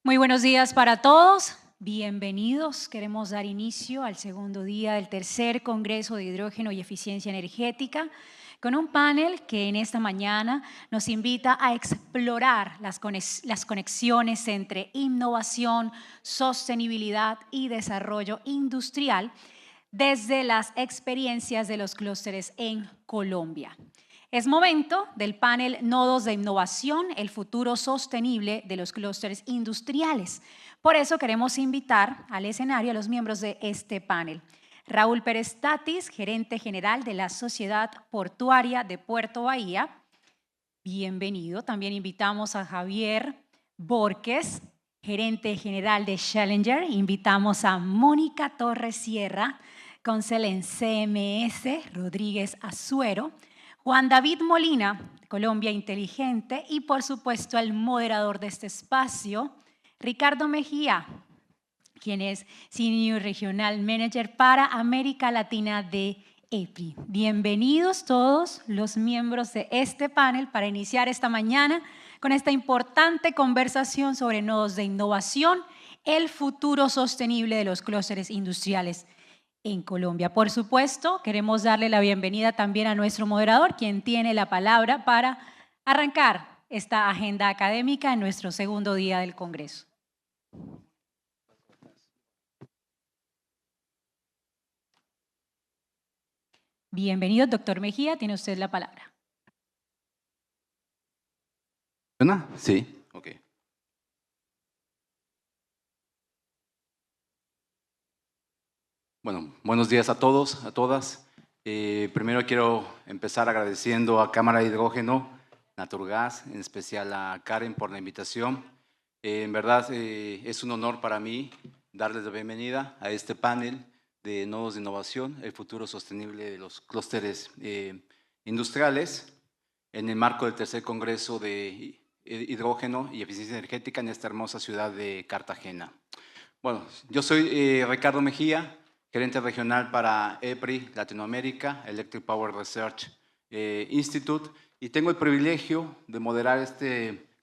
Muy buenos días para todos. Bienvenidos. Queremos dar inicio al segundo día del tercer Congreso de Hidrógeno y Eficiencia Energética con un panel que en esta mañana nos invita a explorar las conexiones entre innovación, sostenibilidad y desarrollo industrial desde las experiencias de los clústeres en Colombia. Es momento del panel Nodos de Innovación, el futuro sostenible de los clústeres industriales. Por eso queremos invitar al escenario a los miembros de este panel. Raúl Pérez Tatis, gerente general de la Sociedad Portuaria de Puerto Bahía. Bienvenido. También invitamos a Javier Borges, gerente general de Challenger. Invitamos a Mónica Torres Sierra, consel en CMS, Rodríguez Azuero, Juan David Molina, Colombia Inteligente, y por supuesto el moderador de este espacio, Ricardo Mejía, quien es Senior Regional Manager para América Latina de EPRI. Bienvenidos todos los miembros de este panel para iniciar esta mañana con esta importante conversación sobre nodos de innovación, el futuro sostenible de los clústeres industriales en Colombia. Por supuesto, queremos darle la bienvenida también a nuestro moderador, quien tiene la palabra para arrancar esta agenda académica en nuestro segundo día del Congreso. Bienvenido, doctor Mejía, tiene usted la palabra. ¿Suena? Sí, ok. Bueno, buenos días a todos, a todas. Primero quiero empezar agradeciendo a Cámara de Hidrógeno, Naturgas, en especial a Karen por la invitación. En verdad es un honor para mí darles la bienvenida a este panel de nodos de innovación, el futuro sostenible de los clústeres industriales, en el marco del tercer Congreso de Hidrógeno y Eficiencia Energética en esta hermosa ciudad de Cartagena. Bueno, yo soy Ricardo Mejía, gerente regional para EPRI Latinoamérica, Electric Power Research Institute, y tengo el privilegio de moderar esta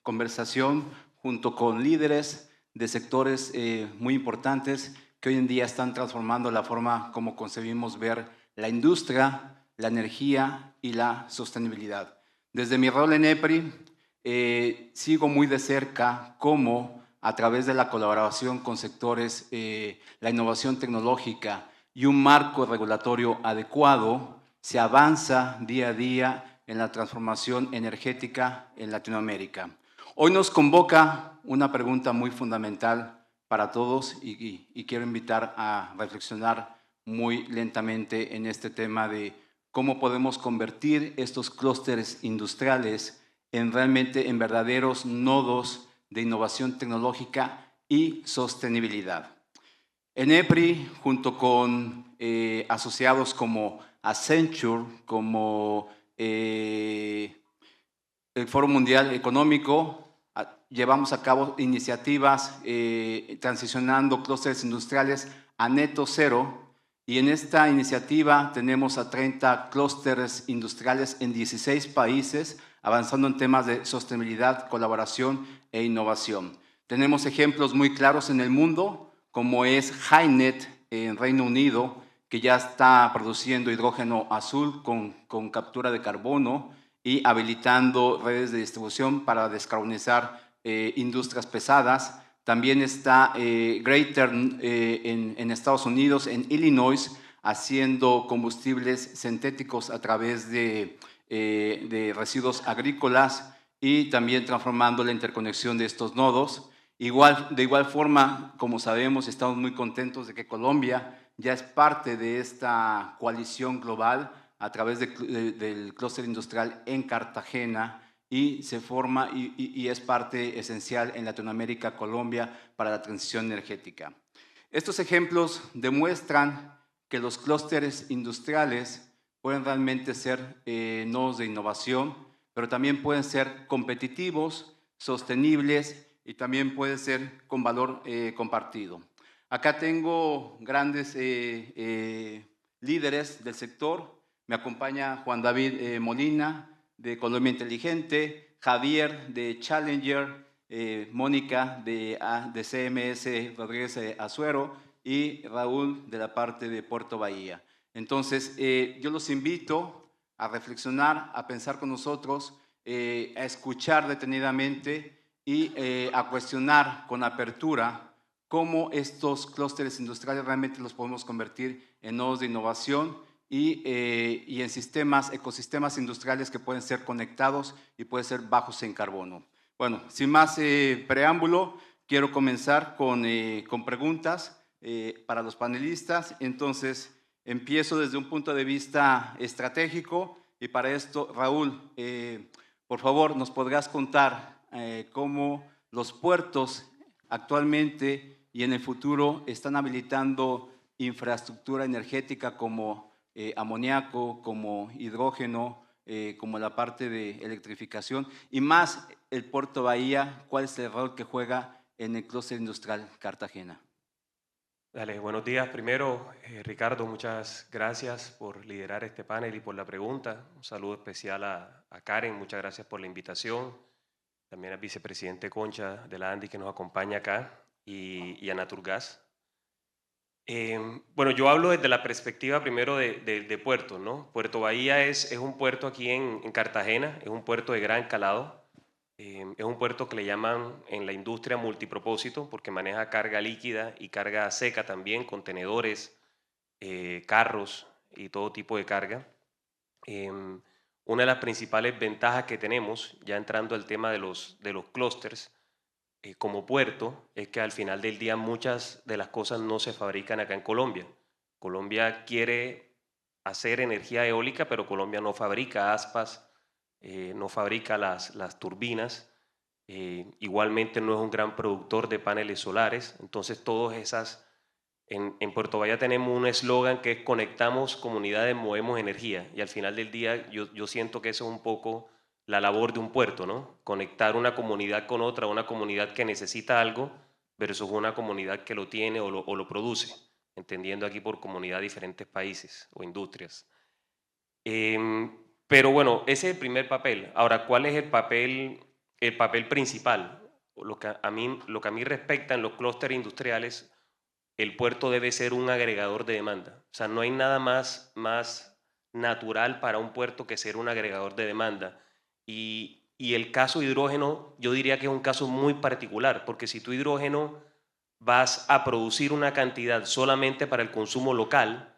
conversación junto con líderes de sectores muy importantes que hoy en día están transformando la forma como concebimos ver la industria, la energía y la sostenibilidad. Desde mi rol en EPRI, sigo muy de cerca cómo a través de la colaboración con sectores, la innovación tecnológica y un marco regulatorio adecuado, se avanza día a día en la transformación energética en Latinoamérica. Hoy nos convoca una pregunta muy fundamental para todos y quiero invitar a reflexionar muy lentamente en este tema de cómo podemos convertir estos clústeres industriales en verdaderos nodos de innovación tecnológica y sostenibilidad. En EPRI, junto con asociados como Accenture, como el Foro Mundial Económico, llevamos a cabo iniciativas transicionando clústeres industriales a neto cero, y en esta iniciativa tenemos a 30 clústeres industriales en 16 países, avanzando en temas de sostenibilidad, colaboración e innovación. Tenemos ejemplos muy claros en el mundo, como es HyNet en Reino Unido, que ya está produciendo hidrógeno azul con captura de carbono y habilitando redes de distribución para descarbonizar industrias pesadas. También está Greater en Estados Unidos, en Illinois, haciendo combustibles sintéticos a través de residuos agrícolas y también transformando la interconexión de estos nodos. De igual forma, como sabemos, estamos muy contentos de que Colombia ya es parte de esta coalición global a través del clúster industrial en Cartagena, y se forma y es parte esencial en Latinoamérica, Colombia, para la transición energética. Estos ejemplos demuestran que los clústeres industriales pueden realmente ser nodos de innovación, pero también pueden ser competitivos, sostenibles y también pueden ser con valor compartido. Acá tengo grandes líderes del sector. Me acompaña Juan David Molina, de Colombia Inteligente, Javier de Challenger, Mónica de CMS Rodríguez Azuero y Raúl de la parte de Puerto Bahía. Entonces, yo los invito a reflexionar, a pensar con nosotros, a escuchar detenidamente y a cuestionar con apertura cómo estos clústeres industriales realmente los podemos convertir en nodos de innovación y en ecosistemas industriales que pueden ser conectados y pueden ser bajos en carbono. Bueno, sin más preámbulo, quiero comenzar con preguntas para los panelistas. Entonces, empiezo desde un punto de vista estratégico y para esto, Raúl, por favor, ¿nos podrás contar cómo los puertos actualmente y en el futuro están habilitando infraestructura energética como amoníaco, como hidrógeno, como la parte de electrificación y más el Puerto Bahía, cuál es el rol que juega en el clúster industrial Cartagena? Dale, buenos días. Primero, Ricardo, muchas gracias por liderar este panel y por la pregunta. Un saludo especial a Karen, muchas gracias por la invitación. También al vicepresidente Concha de la ANDI que nos acompaña acá y a Naturgas. Bueno, yo hablo desde la perspectiva primero de puertos, ¿no? Puerto Bahía es un puerto aquí en Cartagena, es un puerto de gran calado. Es un puerto que le llaman en la industria multipropósito porque maneja carga líquida y carga seca también, contenedores, carros y todo tipo de carga. Una de las principales ventajas que tenemos, ya entrando al tema de los clústeres, como puerto, es que al final del día muchas de las cosas no se fabrican acá en Colombia. Colombia quiere hacer energía eólica, pero Colombia no fabrica aspas, no fabrica las turbinas, igualmente no es un gran productor de paneles solares, entonces todas esas, en Puerto Bahía tenemos un eslogan que es conectamos comunidades, movemos energía, y al final del día yo siento que eso es un poco la labor de un puerto, ¿no? Conectar una comunidad con otra, una comunidad que necesita algo versus una comunidad que lo tiene o lo produce, entendiendo aquí por comunidad diferentes países o industrias. Pero bueno, ese es el primer papel. Ahora, ¿cuál es el papel principal? Lo que a mí respecta en los clústeres industriales, el puerto debe ser un agregador de demanda. O sea, no hay nada más natural para un puerto que ser un agregador de demanda. Y el caso hidrógeno, yo diría que es un caso muy particular, porque si tu hidrógeno vas a producir una cantidad solamente para el consumo local,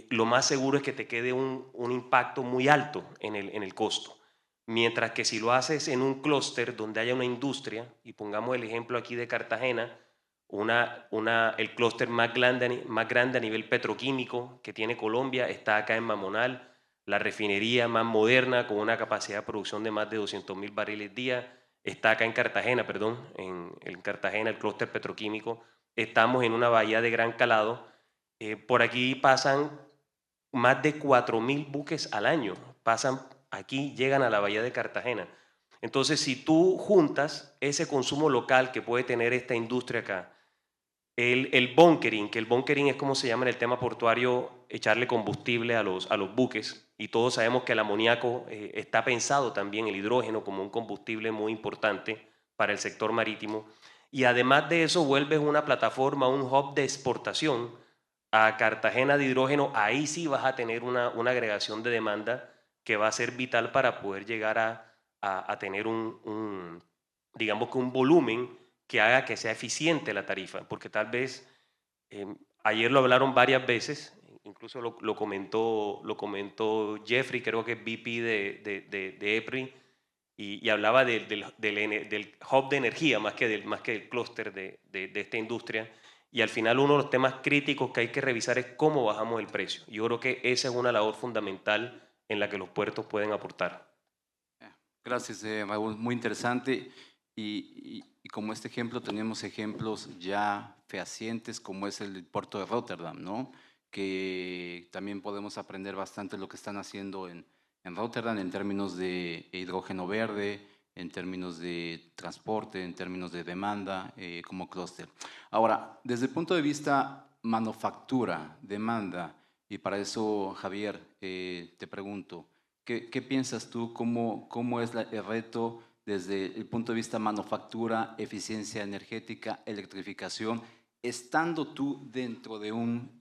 lo más seguro es que te quede un impacto muy alto en el costo. Mientras que si lo haces en un clúster donde haya una industria, y pongamos el ejemplo aquí de Cartagena, el clúster más grande a nivel petroquímico que tiene Colombia está acá en Mamonal, la refinería más moderna con una capacidad de producción de más de 200.000 barriles día, está acá en Cartagena, perdón, en Cartagena el clúster petroquímico, estamos en una bahía de gran calado. Por aquí pasan más de 4.000 buques al año, pasan aquí, llegan a la bahía de Cartagena. Entonces, si tú juntas ese consumo local que puede tener esta industria acá, el bunkering, que el bunkering es como se llama en el tema portuario, echarle combustible a los buques, y todos sabemos que el amoníaco está pensado también, el hidrógeno, como un combustible muy importante para el sector marítimo, y además de eso vuelves una plataforma, un hub de exportación a Cartagena de hidrógeno, ahí sí vas a tener una agregación de demanda que va a ser vital para poder llegar a tener digamos que un volumen que haga que sea eficiente la tarifa, porque tal vez, ayer lo hablaron varias veces, incluso lo comentó Jeffrey, creo que es VP de EPRI, y hablaba del hub de energía más que del clúster de esta industria, y al final uno de los temas críticos que hay que revisar es cómo bajamos el precio. Yo creo que esa es una labor fundamental en la que los puertos pueden aportar. Gracias, Raúl. Muy interesante. Y como este ejemplo, tenemos ejemplos ya fehacientes, como es el puerto de Rotterdam, ¿no? Que también podemos aprender bastante lo que están haciendo en Rotterdam en términos de hidrógeno verde, en términos de transporte, en términos de demanda, como clúster. Ahora, desde el punto de vista manufactura, demanda, y para eso, Javier, te pregunto, ¿qué piensas tú? ¿Cómo es el reto desde el punto de vista manufactura, eficiencia energética, electrificación, estando tú dentro de un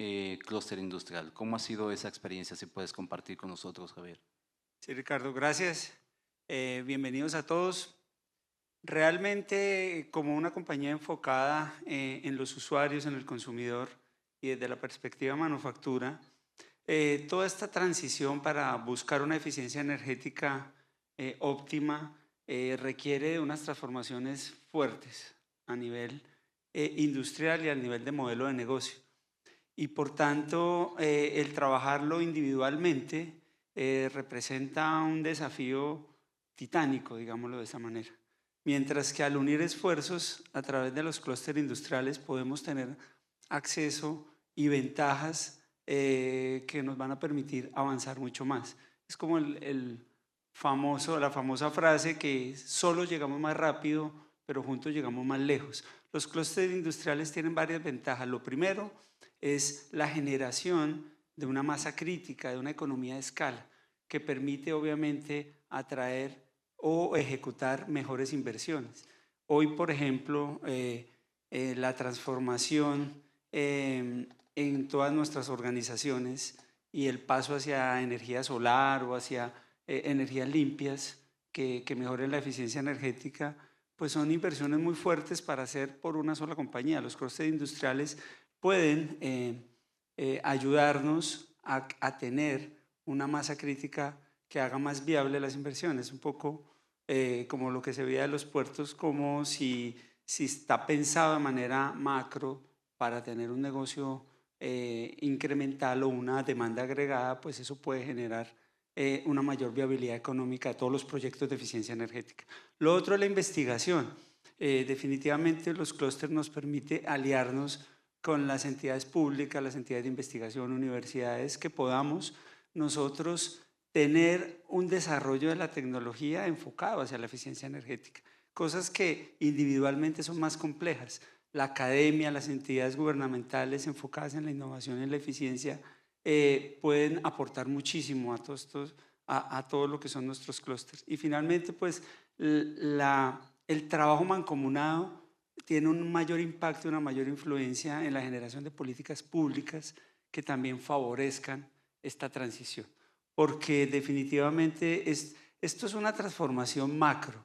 clúster industrial? ¿Cómo ha sido esa experiencia? Si puedes compartir con nosotros, Javier. Sí, Ricardo, gracias. Bienvenidos a todos. Realmente, como una compañía enfocada en los usuarios, en el consumidor y desde la perspectiva manufactura, toda esta transición para buscar una eficiencia energética óptima requiere de unas transformaciones fuertes a nivel industrial y a nivel de modelo de negocio. Y por tanto, el trabajarlo individualmente representa un desafío titánico, digámoslo de esa manera. Mientras que al unir esfuerzos a través de los clústeres industriales podemos tener acceso y ventajas que nos van a permitir avanzar mucho más. Es como la famosa frase que solo llegamos más rápido, pero juntos llegamos más lejos. Los clústeres industriales tienen varias ventajas. Lo primero es la generación de una masa crítica, de una economía de escala, que permite obviamente atraer o ejecutar mejores inversiones. Hoy, por ejemplo, la transformación en todas nuestras organizaciones y el paso hacia energía solar o hacia energías limpias que mejoren la eficiencia energética, pues son inversiones muy fuertes para hacer por una sola compañía. Los clústeres industriales pueden ayudarnos a tener una masa crítica que haga más viable las inversiones, un poco como lo que se veía de los puertos, como si está pensado de manera macro para tener un negocio incremental o una demanda agregada, pues eso puede generar una mayor viabilidad económica de todos los proyectos de eficiencia energética. Lo otro es la investigación. Definitivamente los clústeres nos permite aliarnos con las entidades públicas, las entidades de investigación, universidades, que podamos nosotros tener un desarrollo de la tecnología enfocado hacia la eficiencia energética, cosas que individualmente son más complejas. La academia, las entidades gubernamentales enfocadas en la innovación y en la eficiencia pueden aportar muchísimo a todo lo que son nuestros clústeres. Y finalmente, pues el trabajo mancomunado tiene un mayor impacto, una mayor influencia en la generación de políticas públicas que también favorezcan esta transición. Porque definitivamente esto es una transformación macro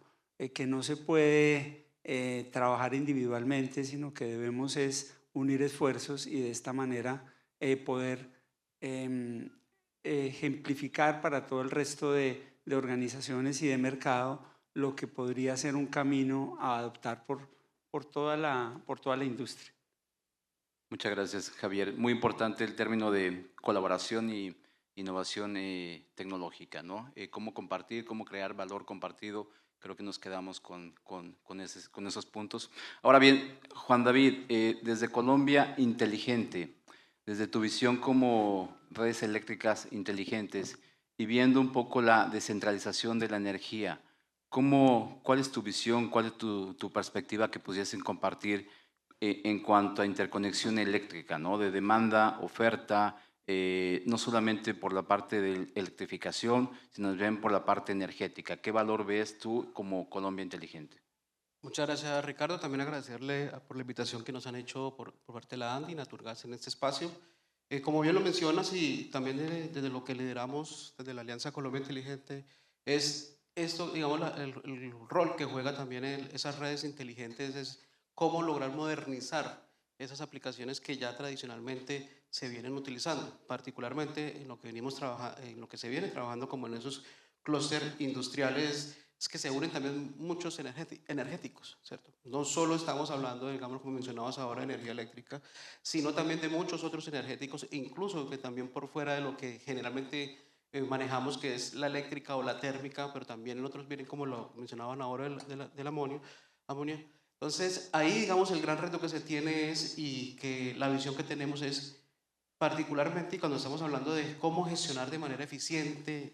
que no se puede trabajar individualmente, sino que debemos es unir esfuerzos y de esta manera poder ejemplificar para todo el resto de organizaciones y de mercado lo que podría ser un camino a adoptar por toda la industria. Muchas gracias, Javier. Muy importante el término de colaboración y innovación tecnológica, ¿no? Cómo compartir, cómo crear valor compartido. Creo que nos quedamos con esos puntos. Ahora bien, Juan David, desde Colombia Inteligente, desde tu visión como redes eléctricas inteligentes y viendo un poco la descentralización de la energía, ¿cuál es tu visión, cuál es tu perspectiva que pudiesen compartir en cuanto a interconexión eléctrica, ¿no? De demanda, oferta, no solamente por la parte de electrificación, sino también por la parte energética? ¿Qué valor ves tú como Colombia Inteligente? Muchas gracias, Ricardo. También agradecerle por la invitación que nos han hecho por parte de la ANDI y Naturgas en este espacio. Como bien lo mencionas, y también desde lo que lideramos desde la Alianza Colombia Inteligente, es esto, digamos, el rol que juega también esas redes inteligentes, es cómo lograr modernizar esas aplicaciones que ya tradicionalmente se vienen utilizando, particularmente en lo que venimos en lo que se viene trabajando como en esos clústeres industriales. Es que se unen también muchos energéticos, ¿cierto? No solo estamos hablando, digamos, como mencionabas ahora, de energía eléctrica, sino también de muchos otros energéticos, incluso que también por fuera de lo que generalmente manejamos, que es la eléctrica o la térmica, pero también otros vienen, como lo mencionaban ahora, del amonio. Entonces, ahí, digamos, el gran reto que se tiene y que la visión que tenemos es, particularmente cuando estamos hablando de cómo gestionar de manera eficiente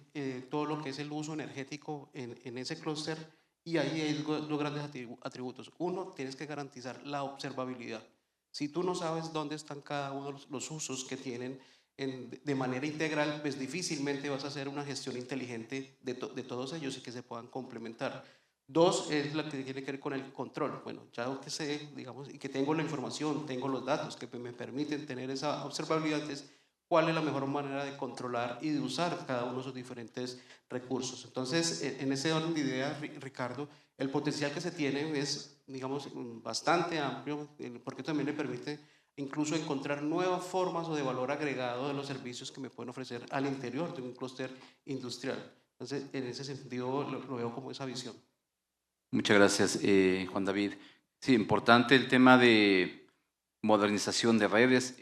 todo lo que es el uso energético en ese clúster, y ahí hay dos grandes atributos. Uno, tienes que garantizar la observabilidad. Si tú no sabes dónde están cada uno de los usos que tienen de manera integral, pues difícilmente vas a hacer una gestión inteligente de todos ellos y que se puedan complementar. Dos es la que tiene que ver con el control. Bueno, ya que sé, digamos, y que tengo la información, tengo los datos que me permiten tener esa observabilidad, es cuál es la mejor manera de controlar y de usar cada uno de esos diferentes recursos. Entonces, en ese orden de ideas, Ricardo, el potencial que se tiene es, digamos, bastante amplio, porque también le permite incluso encontrar nuevas formas o de valor agregado de los servicios que me pueden ofrecer al interior de un clúster industrial. Entonces, en ese sentido, lo veo como esa visión. Muchas gracias, Juan David. Sí, importante el tema de modernización de redes,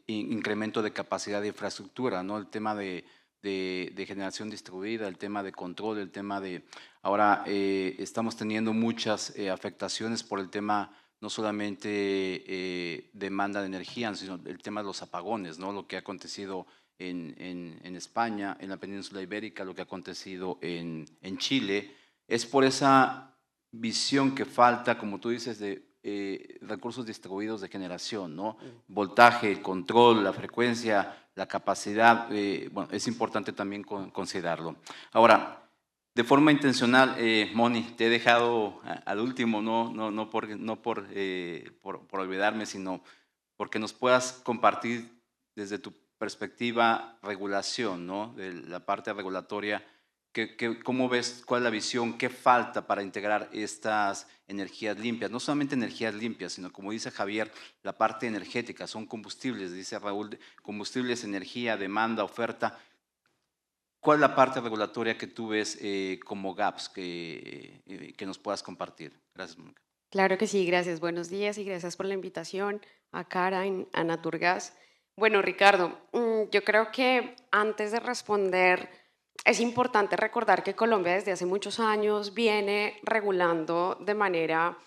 incremento de capacidad de infraestructura, ¿no? El tema de generación distribuida, el tema de control, el tema de… Ahora, estamos teniendo muchas afectaciones por el tema no solamente demanda de energía, sino el tema de los apagones, ¿no? Lo que ha acontecido en España, en la península ibérica, lo que ha acontecido en Chile, es por esa visión que falta, como tú dices, de recursos distribuidos de generación, ¿no? Voltaje, el control, la frecuencia, la capacidad, bueno, es importante también considerarlo. Ahora, de forma intencional, Moni, te he dejado al último, no por olvidarme, sino porque nos puedas compartir desde tu perspectiva regulación, ¿no? De la parte regulatoria. ¿Cómo ves, cuál es la visión, qué falta para integrar estas energías limpias? No solamente energías limpias, sino como dice Javier, la parte energética, son combustibles, dice Raúl, combustibles, energía, demanda, oferta. ¿Cuál es la parte regulatoria que tú ves como gaps que nos puedas compartir? Gracias, Mónica. Claro que sí, gracias. Buenos días y gracias por la invitación a Karen, a Naturgas. Bueno, Ricardo, yo creo que antes de responder es importante recordar que Colombia desde hace muchos años viene regulando de manera,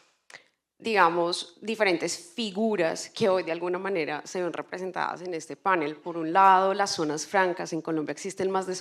digamos, diferentes figuras que hoy de alguna manera se ven representadas en este panel. Por un lado, las zonas francas. En Colombia existen más de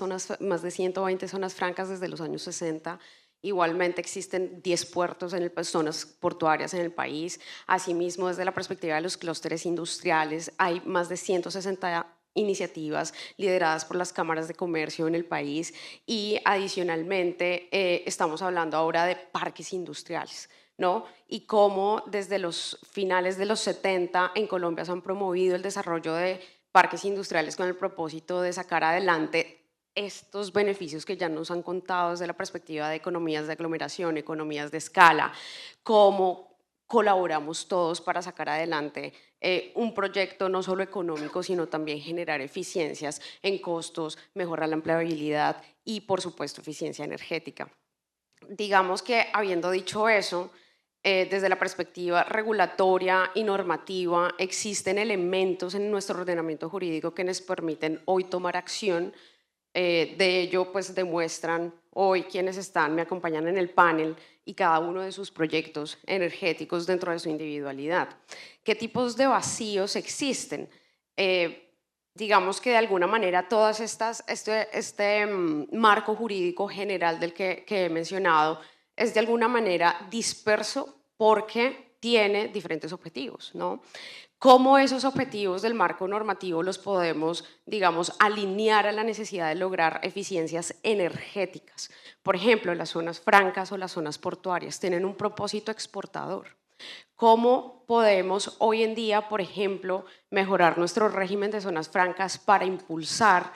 120 zonas francas desde los años 60. Igualmente existen 10 puertos, zonas portuarias en el país. Asimismo, desde la perspectiva de los clústeres industriales, hay más de 160 iniciativas lideradas por las cámaras de comercio en el país y adicionalmente estamos hablando ahora de parques industriales, ¿no? Y cómo desde los finales de los 70 en Colombia se han promovido el desarrollo de parques industriales con el propósito de sacar adelante estos beneficios que ya nos han contado desde la perspectiva de economías de aglomeración, economías de escala, cómo colaboramos todos para sacar adelante un proyecto no solo económico, sino también generar eficiencias en costos, mejorar la empleabilidad y, por supuesto, eficiencia energética. Digamos que, habiendo dicho eso, desde la perspectiva regulatoria y normativa, existen elementos en nuestro ordenamiento jurídico que nos permiten hoy tomar acción. De ello, pues demuestran hoy quienes me acompañan en el panel y cada uno de sus proyectos energéticos dentro de su individualidad. ¿Qué tipos de vacíos existen? Digamos que de alguna manera todas este marco jurídico general del que he mencionado es de alguna manera disperso porque tiene diferentes objetivos, ¿no? ¿Cómo esos objetivos del marco normativo los podemos, digamos, alinear a la necesidad de lograr eficiencias energéticas? Por ejemplo, las zonas francas o las zonas portuarias tienen un propósito exportador. ¿Cómo podemos hoy en día, por ejemplo, mejorar nuestro régimen de zonas francas para impulsar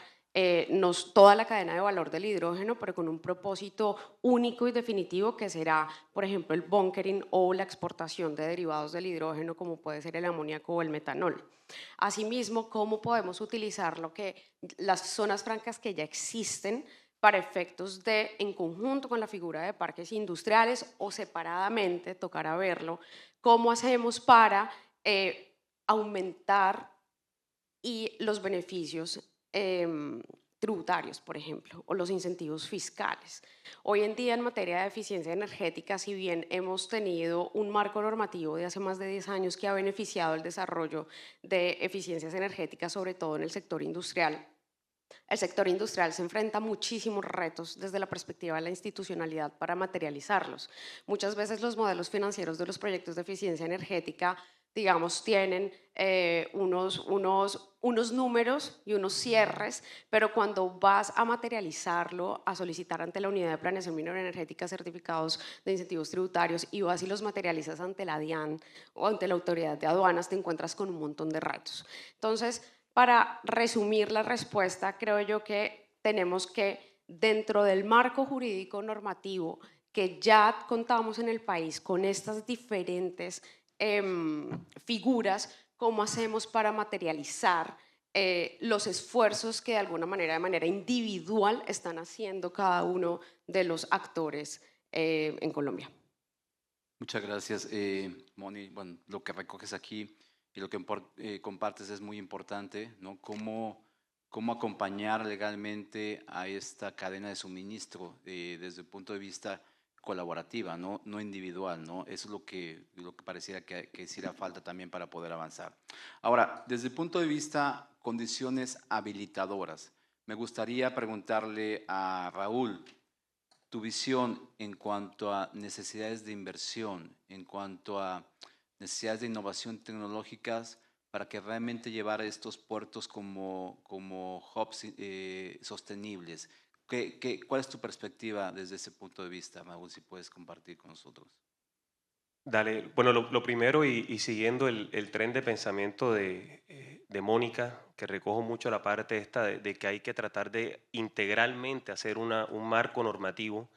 toda la cadena de valor del hidrógeno, pero con un propósito único y definitivo que será, por ejemplo, el bunkering o la exportación de derivados del hidrógeno, como puede ser el amoníaco o el metanol? Asimismo, ¿cómo podemos utilizar las zonas francas que ya existen para efectos de, en conjunto con la figura de parques industriales o separadamente, tocará verlo, cómo hacemos para aumentar los beneficios tributarios, por ejemplo, o los incentivos fiscales? Hoy en día, en materia de eficiencia energética, si bien hemos tenido un marco normativo de hace más de 10 años que ha beneficiado el desarrollo de eficiencias energéticas, sobre todo en el sector industrial, el sector industrial se enfrenta a muchísimos retos desde la perspectiva de la institucionalidad para materializarlos. Muchas veces los modelos financieros de los proyectos de eficiencia energética digamos, tienen unos números y unos cierres, pero cuando vas a materializarlo, a solicitar ante la Unidad de Planeación Minera Energética certificados de incentivos tributarios y vas y los materializas ante la DIAN o ante la Autoridad de Aduanas, te encuentras con un montón de retos. Entonces, para resumir la respuesta, creo yo que tenemos que, dentro del marco jurídico normativo que ya contamos en el país con estas diferentes figuras, cómo hacemos para materializar los esfuerzos que de alguna manera, de manera individual, están haciendo cada uno de los actores en Colombia. Muchas gracias, Moni. Bueno, lo que recoges aquí y lo que compartes es muy importante, ¿no? Cómo acompañar legalmente a esta cadena de suministro desde el punto de vista colaborativa, no individual, ¿no? Eso es lo que pareciera que hiciera falta también para poder avanzar. Ahora, desde el punto de vista condiciones habilitadoras, me gustaría preguntarle a Raúl, tu visión en cuanto a necesidades de inversión, en cuanto a necesidades de innovación tecnológicas para que realmente llevar a estos puertos como hubs sostenibles. ¿Cuál es tu perspectiva desde ese punto de vista, Raúl, si puedes compartir con nosotros? Dale, bueno, lo primero y siguiendo el tren de pensamiento de Mónica, que recojo mucho la parte esta de que hay que tratar de integralmente hacer un marco normativo.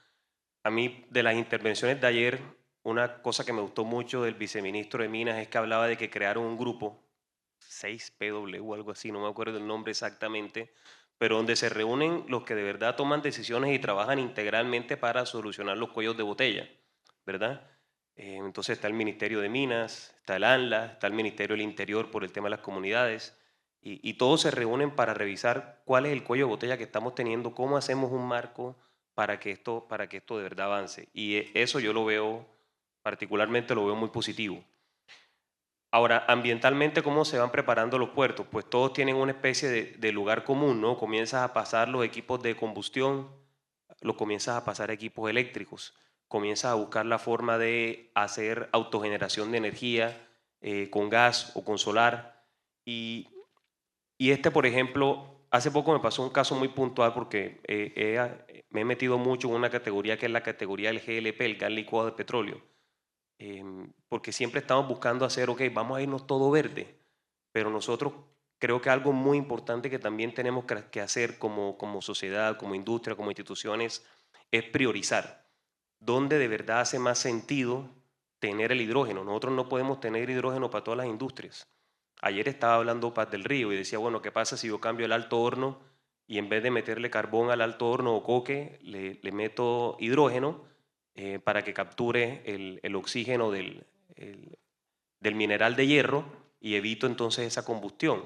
A mí, de las intervenciones de ayer, una cosa que me gustó mucho del viceministro de Minas es que hablaba de que crearon un grupo, 6PW o algo así, no me acuerdo el nombre exactamente, pero donde se reúnen los que de verdad toman decisiones y trabajan integralmente para solucionar los cuellos de botella, ¿verdad? Entonces está el Ministerio de Minas, está el ANLA, está el Ministerio del Interior por el tema de las comunidades, y todos se reúnen para revisar cuál es el cuello de botella que estamos teniendo, cómo hacemos un marco para que esto de verdad avance. Y eso yo lo veo, particularmente lo veo muy positivo. Ahora, ambientalmente, ¿cómo se van preparando los puertos? Pues todos tienen una especie de lugar común, ¿no? Comienzas a pasar los equipos de combustión, los comienzas a pasar a equipos eléctricos, comienzas a buscar la forma de hacer autogeneración de energía con gas o con solar. Y por ejemplo, hace poco me pasó un caso muy puntual porque me he metido mucho en una categoría que es la categoría del GLP, el gas licuado de petróleo. Porque siempre estamos buscando hacer, ok, vamos a irnos todo verde, pero nosotros creo que algo muy importante que también tenemos que hacer como sociedad, como industria, como instituciones, es priorizar dónde de verdad hace más sentido tener el hidrógeno. Nosotros no podemos tener hidrógeno para todas las industrias. Ayer estaba hablando Paz del Río y decía, bueno, ¿qué pasa si yo cambio el alto horno y en vez de meterle carbón al alto horno o coque, le meto hidrógeno para que capture el oxígeno del mineral de hierro y evito entonces esa combustión?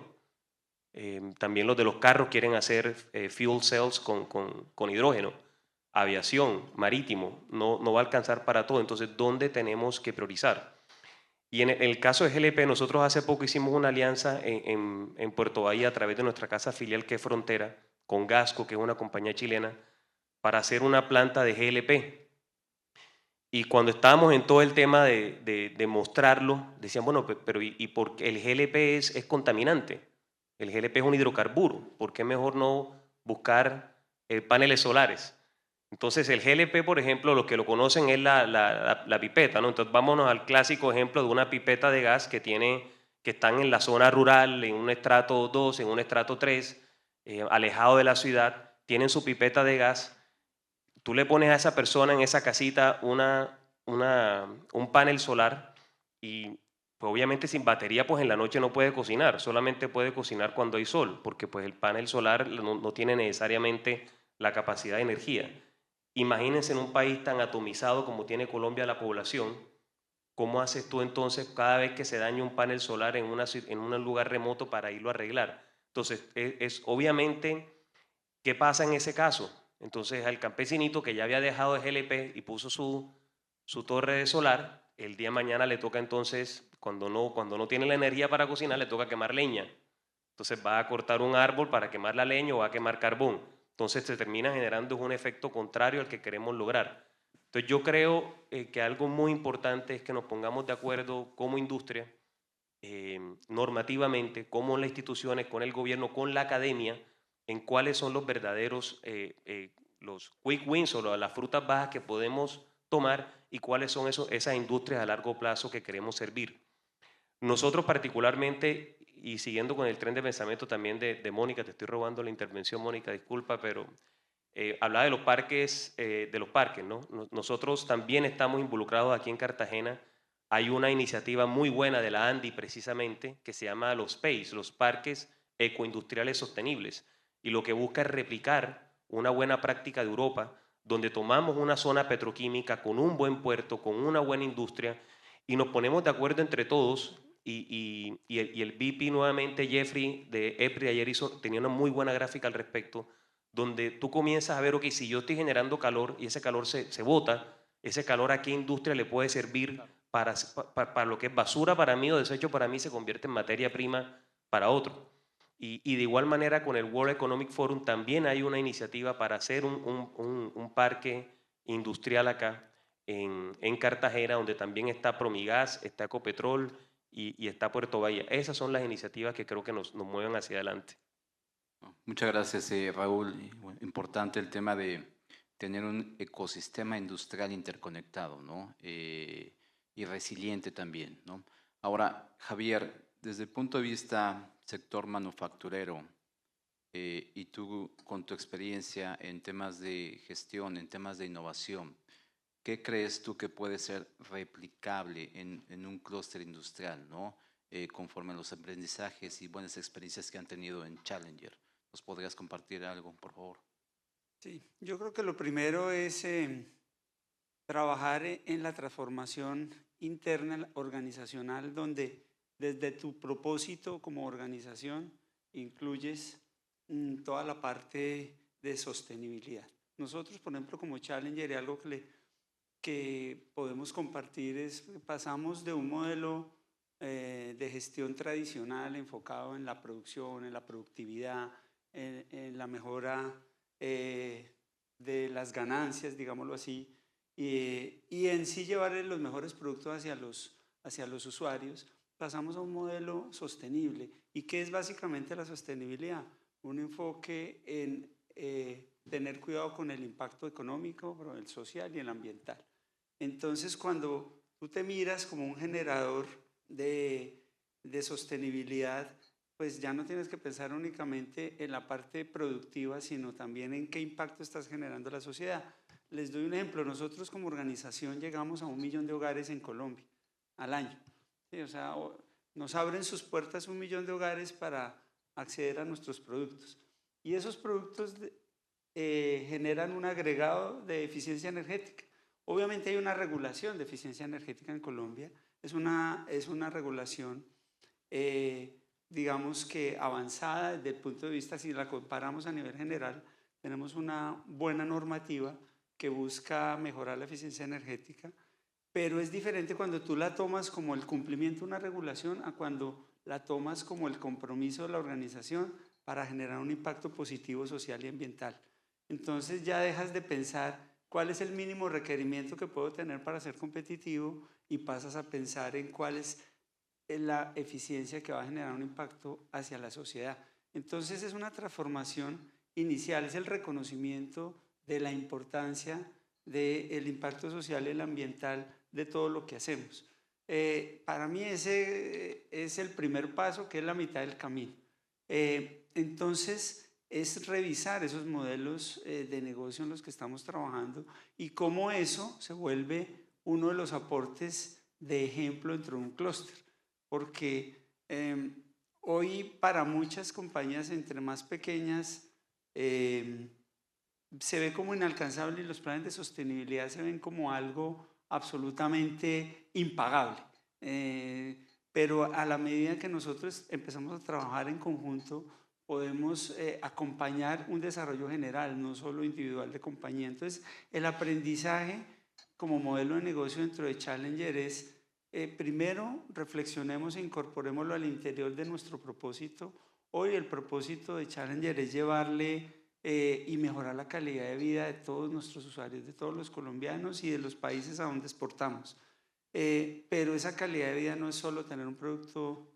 También los de los carros quieren hacer fuel cells con hidrógeno. Aviación, marítimo, no va a alcanzar para todo. Entonces, ¿dónde tenemos que priorizar? Y en el caso de GLP, nosotros hace poco hicimos una alianza en Puerto Bahía a través de nuestra casa filial que es Frontera, con Gasco, que es una compañía chilena, para hacer una planta de GLP. Y cuando estábamos en todo el tema de mostrarlo, decían, bueno, pero ¿y por qué el GLP es contaminante? El GLP es un hidrocarburo, ¿por qué mejor no buscar paneles solares? Entonces el GLP, por ejemplo, los que lo conocen es la pipeta, ¿no? Entonces vámonos al clásico ejemplo de una pipeta de gas que están en la zona rural, en un estrato 2, en un estrato 3, alejado de la ciudad, tienen su pipeta de gas. Tú le pones a esa persona en esa casita un panel solar y pues obviamente sin batería pues en la noche no puede cocinar, solamente puede cocinar cuando hay sol, porque pues el panel solar no tiene necesariamente la capacidad de energía. Imagínense en un país tan atomizado como tiene Colombia la población, ¿cómo haces tú entonces cada vez que se daña un panel solar en un lugar remoto para irlo a arreglar? Entonces, obviamente, ¿qué pasa en ese caso? Entonces, al campesinito que ya había dejado de GLP y puso su torre de solar, el día de mañana le toca entonces, cuando no tiene la energía para cocinar, le toca quemar leña. Entonces va a cortar un árbol para quemar la leña o va a quemar carbón. Entonces se termina generando un efecto contrario al que queremos lograr. Entonces yo creo que algo muy importante es que nos pongamos de acuerdo como industria normativamente, como las instituciones, con el gobierno, con la academia, en cuáles son los verdaderos, los quick wins o las frutas bajas que podemos tomar y cuáles son esas industrias a largo plazo que queremos servir. Nosotros particularmente, y siguiendo con el tren de pensamiento también de Mónica, te estoy robando la intervención, Mónica, disculpa, pero hablaba de los parques, ¿no? Nosotros también estamos involucrados aquí en Cartagena. Hay una iniciativa muy buena de la ANDI precisamente que se llama los PACE, los Parques Ecoindustriales Sostenibles, y lo que busca es replicar una buena práctica de Europa, donde tomamos una zona petroquímica con un buen puerto, con una buena industria, y nos ponemos de acuerdo entre todos. Y el VP nuevamente, Jeffrey de EPRI, ayer tenía una muy buena gráfica al respecto, donde tú comienzas a ver, ok, si yo estoy generando calor y ese calor se bota, ese calor a qué industria le puede servir para lo que es basura para mí o desecho para mí se convierte en materia prima para otro. Y de igual manera con el World Economic Forum también hay una iniciativa para hacer un parque industrial acá en Cartagena, donde también está Promigas, está Ecopetrol y está Puerto Bahía. Esas son las iniciativas que creo que nos mueven hacia adelante. Muchas gracias, Raúl. Bueno, importante el tema de tener un ecosistema industrial interconectado, ¿no? Y resiliente también, ¿no? Ahora, Javier, desde el punto de vista sector manufacturero, y tú con tu experiencia en temas de gestión, en temas de innovación, ¿qué crees tú que puede ser replicable en un clúster industrial, ¿no? Conforme a los aprendizajes y buenas experiencias que han tenido en Challenger? ¿Nos podrías compartir algo, por favor? Sí, yo creo que lo primero es trabajar en la transformación interna organizacional, donde desde tu propósito como organización incluyes toda la parte de sostenibilidad. Nosotros, por ejemplo, como Challenger, algo que podemos compartir es que pasamos de un modelo de gestión tradicional enfocado en la producción, en la productividad, en la mejora de las ganancias, digámoslo así, y en sí llevar los mejores productos hacia los usuarios. Pasamos a un modelo sostenible. ¿Y qué es básicamente la sostenibilidad? Un enfoque en tener cuidado con el impacto económico, el social y el ambiental. Entonces, cuando tú te miras como un generador de sostenibilidad, pues ya no tienes que pensar únicamente en la parte productiva, sino también en qué impacto estás generando a la sociedad. Les doy un ejemplo. Nosotros como organización llegamos a 1 millón de hogares en Colombia al año. Sí, o sea, nos abren sus puertas 1 millón de hogares para acceder a nuestros productos. Y esos productos generan un agregado de eficiencia energética. Obviamente hay una regulación de eficiencia energética en Colombia. Es una regulación digamos que avanzada desde el punto de vista, si la comparamos a nivel general, tenemos una buena normativa que busca mejorar la eficiencia energética, pero es diferente cuando tú la tomas como el cumplimiento de una regulación a cuando la tomas como el compromiso de la organización para generar un impacto positivo social y ambiental. Entonces ya dejas de pensar cuál es el mínimo requerimiento que puedo tener para ser competitivo y pasas a pensar en cuál es la eficiencia que va a generar un impacto hacia la sociedad. Entonces es una transformación inicial, es el reconocimiento de la importancia del impacto social y el ambiental de todo lo que hacemos. Para mí ese es el primer paso, que es la mitad del camino. Entonces es revisar esos modelos de negocio en los que estamos trabajando y cómo eso se vuelve uno de los aportes de ejemplo dentro de un clúster. Porque hoy para muchas compañías, entre más pequeñas, se ve como inalcanzable y los planes de sostenibilidad se ven como algo absolutamente impagable. Pero a la medida que nosotros empezamos a trabajar en conjunto, podemos acompañar un desarrollo general, no solo individual de compañía. Entonces, el aprendizaje como modelo de negocio dentro de Challenger es primero, reflexionemos e incorporémoslo al interior de nuestro propósito. Hoy el propósito de Challenger es llevarle y mejorar la calidad de vida de todos nuestros usuarios, de todos los colombianos y de los países a donde exportamos. pero esa calidad de vida no es solo tener un producto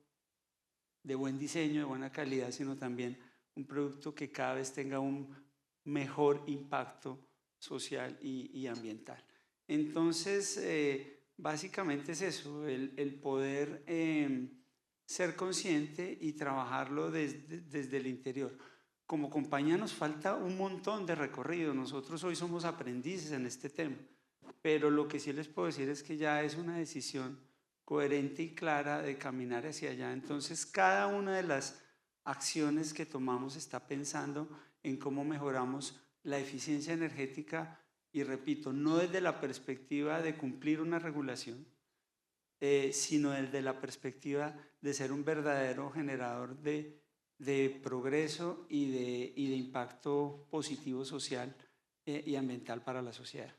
de buen diseño, de buena calidad, sino también un producto que cada vez tenga un mejor impacto social y ambiental. Entonces, básicamente es eso, el poder ser consciente y trabajarlo desde el interior. Como compañía nos falta un montón de recorrido, nosotros hoy somos aprendices en este tema, pero lo que sí les puedo decir es que ya es una decisión coherente y clara de caminar hacia allá. Entonces, cada una de las acciones que tomamos está pensando en cómo mejoramos la eficiencia energética y, repito, no desde la perspectiva de cumplir una regulación, sino desde la perspectiva de ser un verdadero generador de progreso y de impacto positivo social y ambiental para la sociedad.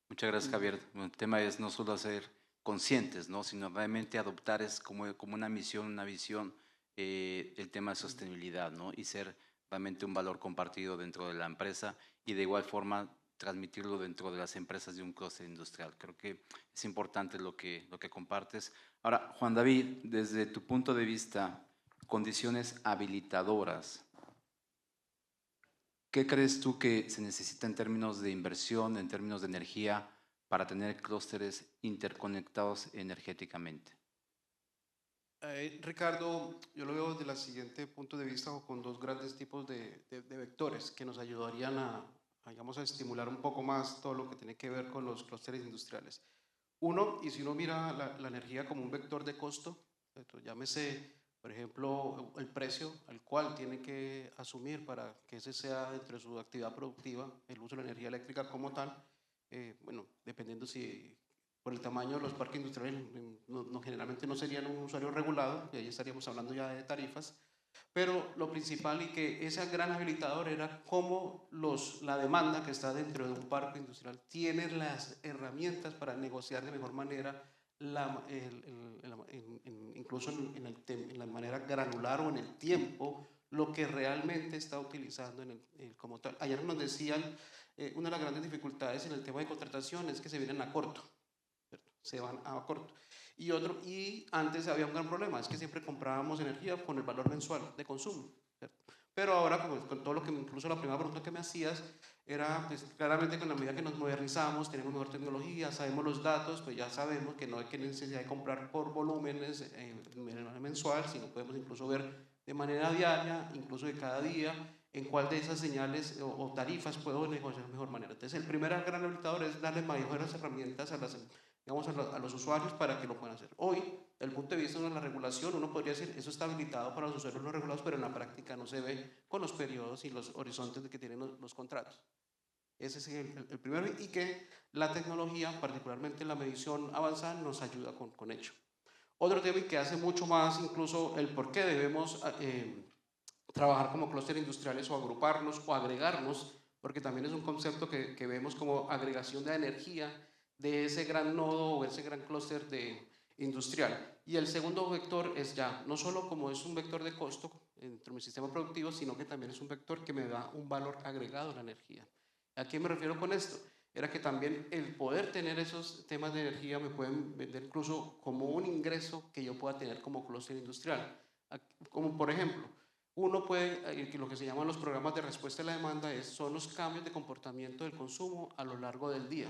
Muchas gracias, Javier. El tema es no solo ser conscientes, ¿no? Sino realmente adoptar es como una misión, una visión, el tema de sostenibilidad, ¿no? Y ser realmente un valor compartido dentro de la empresa y de igual forma transmitirlo dentro de las empresas de un clúster industrial. Creo que es importante lo que compartes. Ahora, Juan David, desde tu punto de vista, condiciones habilitadoras, ¿qué crees tú que se necesita en términos de inversión, en términos de energía, para tener clústeres interconectados energéticamente? Ricardo, yo lo veo desde el siguiente punto de vista o con dos grandes tipos de vectores que nos ayudarían digamos, a estimular un poco más todo lo que tiene que ver con los clústeres industriales. Uno, y si uno mira la energía como un vector de costo, llámese, por ejemplo, el precio al cual tiene que asumir para que ese sea dentro de su actividad productiva, el uso de la energía eléctrica como tal, bueno, dependiendo si por el tamaño de los parques industriales, generalmente no serían un usuario regulado, y ahí estaríamos hablando ya de tarifas, pero lo principal y que ese gran habilitador era cómo la demanda que está dentro de un parque industrial tiene las herramientas para negociar de mejor manera, incluso en la manera granular o en el tiempo, lo que realmente está utilizando como tal. Ayer nos decían, una de las grandes dificultades en el tema de contratación es que se vienen a corto, ¿cierto? Se van a corto. Y antes había un gran problema, es que siempre comprábamos energía con el valor mensual de consumo, ¿cierto? Pero ahora, con todo lo que, incluso la primera pregunta que me hacías, era, pues claramente con la medida que nos modernizamos, tenemos mejor tecnología, sabemos los datos, pues ya sabemos que no hay que necesidad de comprar por volúmenes mensual, sino podemos incluso ver de manera diaria, incluso de cada día, en cuál de esas señales o tarifas puedo negociar de mejor manera. Entonces, el primer gran habilitador es darle mayores herramientas a los usuarios para que lo puedan hacer. Hoy, desde el punto de vista de la regulación, uno podría decir, eso está habilitado para los usuarios no regulados, pero en la práctica no se ve con los periodos y los horizontes que tienen los contratos. Ese es el primero, y que la tecnología, particularmente la medición avanzada, nos ayuda con ello. Otro tema que hace mucho más incluso el por qué debemos trabajar como clúster industriales o agruparnos o agregarnos, porque también es un concepto que vemos como agregación de energía de ese gran nodo o ese gran clúster industrial. Y el segundo vector es ya, no solo como es un vector de costo dentro de mi sistema productivo, sino que también es un vector que me da un valor agregado a la energía. ¿A qué me refiero con esto? Era que también el poder tener esos temas de energía me pueden vender incluso como un ingreso que yo pueda tener como clúster industrial. Como por ejemplo, uno puede, lo que se llaman los programas de respuesta a la demanda son los cambios de comportamiento del consumo a lo largo del día.